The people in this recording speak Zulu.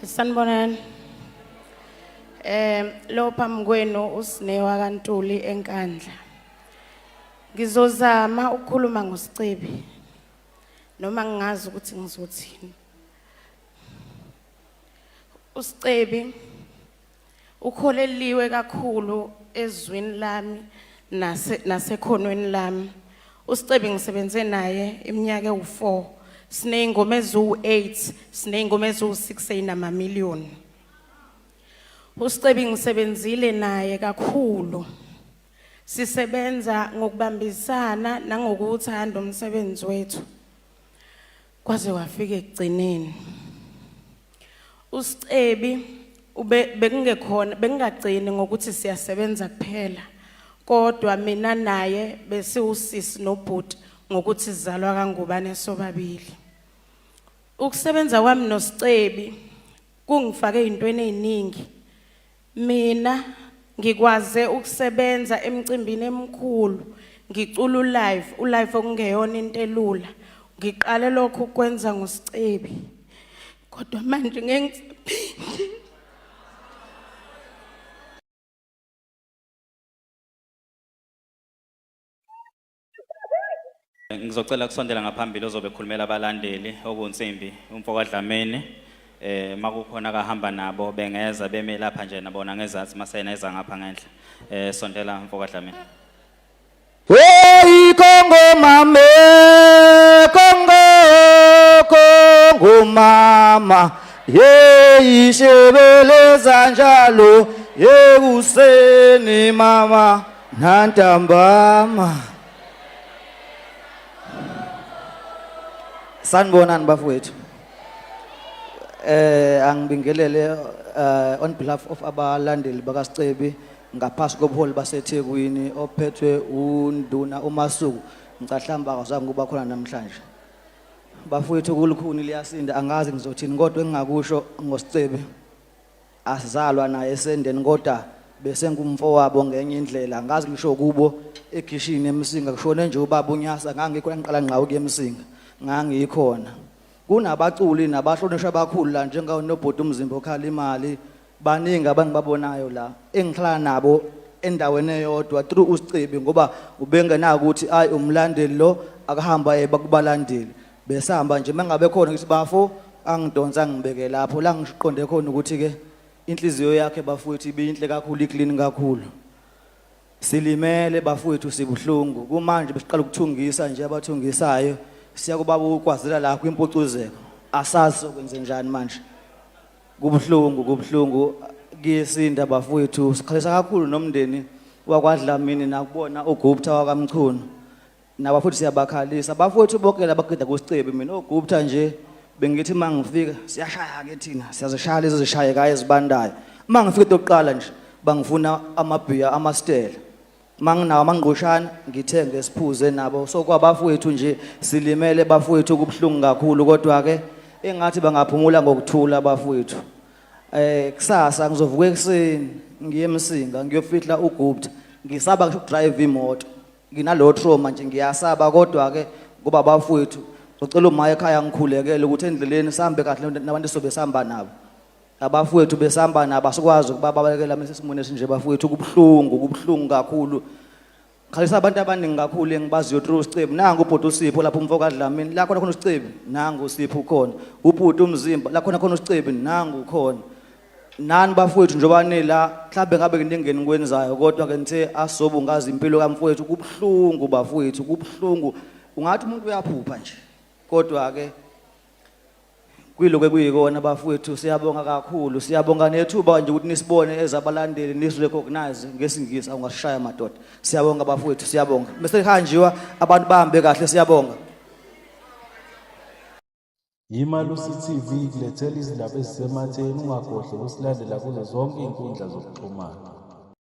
Sanibonani. Lo phambi kwenu uSinewa kaNtuli eNkandla. Ngizozama ukukhuluma ngosicebi noma ngingazi ukuthi ngizothini. uSicebi ukholeliwe kakhulu ezwini lami nasekhonweni lami. uSicebi ngisebenze naye iminyaka ewu4, sineyingoma eziwu8, sineyingoma eziwu6 enamamiliyoni. uSicebi ngisebenzile naye kakhulu. Sisebenza ngokubambisana nangokuthanda umsebenzi wethu. Kwaze wafika ekugcineni. uSicebi bekungagcini ngokuthi siyasebenza kuphela. Kodwa mina naye besiwusisi nobhuti ngokuthi sizalwa kangubane sobabili. Ukusebenza kwami noSicebi kungifake ezintweni eziningi. Mina ngikwaze ukusebenza emcimbini emkhulu, ngicula ulive okungeyona into elula. Ngiqale lokho ukwenza ngoSicebi. Kodwa manje ngeke ngizocela kusondela ngaphambili ozobe ekhulumela abalandeli okuNsimbi umfoka Dlamini makukhona akahamba nabo bengeza beme lapha nje nabona ngezathi masayineza ngapha ngenhla sondela umfoka Dlamini. Hey Kongo mame Kongo mama ye ishebeleza njalo ye useni mama nantambama. Sanibonani bafowethu. Angibingelele on behalf of abalandeli bakaSicebi ngaphasi kobuholi baseThekwini ophethwe uNduna uMasuku. Ngicahlamba akazange kuba khona namhlanje. Bafowethu kulukhuni liyasinda angazi ngizothini kodwa engingakusho ngoSicebi asizalwa naye esendeni kodwa bese ngumfowabo ngenye indlela. Angazi ngisho kubo egishini eMsinga kushone nje ubaba uNyasa ngangikho ngiqala ngqawu kuyeMsinga. Ngangikhona kunabaculi nabahlonishwa abakhulu la njengawo nobhuti umzimba okhala imali baningi abangibabonayo la engihlala nabo endaweni eyodwa through uSicebi ngoba ubengenayo ukuthi ayi umlandeli lo akahamba bakubalandeli besihamba nje mangabe khona ukuthi bafo angidonsa ngibeke lapho la ngiqonde khona ukuthi ke inhliziyo yakhe bafowethu ibinhle kakhulu iclean kakhulu. Silimele bafowethu sibuhlungu kumanje besiqala ukuthungisa nje abathungisayo siyakubaba ukwazela la kwimpucuzeko asazi sokwenze njani manje. Kubuhlungu kiyesinda bafowethu sikhalisa kakhulu nomndeni wakwaDlamini nakubona uGupta wakaMchunu nabafowethu siyabakhalisa bafowethu bonke labaqeda kuSicebi. Mina uGupta nje bengithi mangifika siyashaya ke thina siyazishaya lezi zishaye kaye ezibandayo. Mangifika tokuqala nje bangifuna amabhiya amastela manginawo amangqushana ngithenge isiphuze nabo. So kwabafowethu nje silimele bafowethu kubhlungu kakhulu kodwa ke engathi bangaphumula ngokuthula bafowethu. Kusasa ngizovuka ekseni ngiye eMsinga ngiyofihla uGupta ngisaba ngisho ukudrive imoto nginalo trauma nje ngiyasaba kodwa ke ngoba bafowethu ngicela uMaya ekhaya ngikhulekele ukuthi endleleni sihambe kahle nabantu sobe sihamba nabo. Abafowethu besihamba nabo asikwazi ukubabalekela mase simune nje bafowethu kubhlungu kakhulu. Khalisa abantu abaningi kakhulu engibaziyo through uSicebi. Nangu ubhuti uSipho lapho umfoka Dlamini la khona uSicebi nangu uSipho ukhona. Ubhuti umzimba la khona uSicebi nangu ukhona. Nani bafowethu njoba nila mhlambe ngabe kuningeni kwenzayo kodwa ke nithe asobo ngazi impilo kamfowethu kubhlungu bafowethu kubhlungu. Ungathi umuntu uyaphupha nje kodwa ke kwiloko kuyikona bafowethu siyabonga kakhulu. Siyabonga nethuba nje ukuthi nisibone ezabalandeli nisirecognize ngesingisi awungashaya madoda. Siyabonga bafowethu siyabonga. Bese hanjiwa abantu bahambe kahle siyabonga. Imalusi TV kulethela izindaba ezisematheni ungakhohlwa ukusilandela kuzo zonke inkundla zokuxhumana.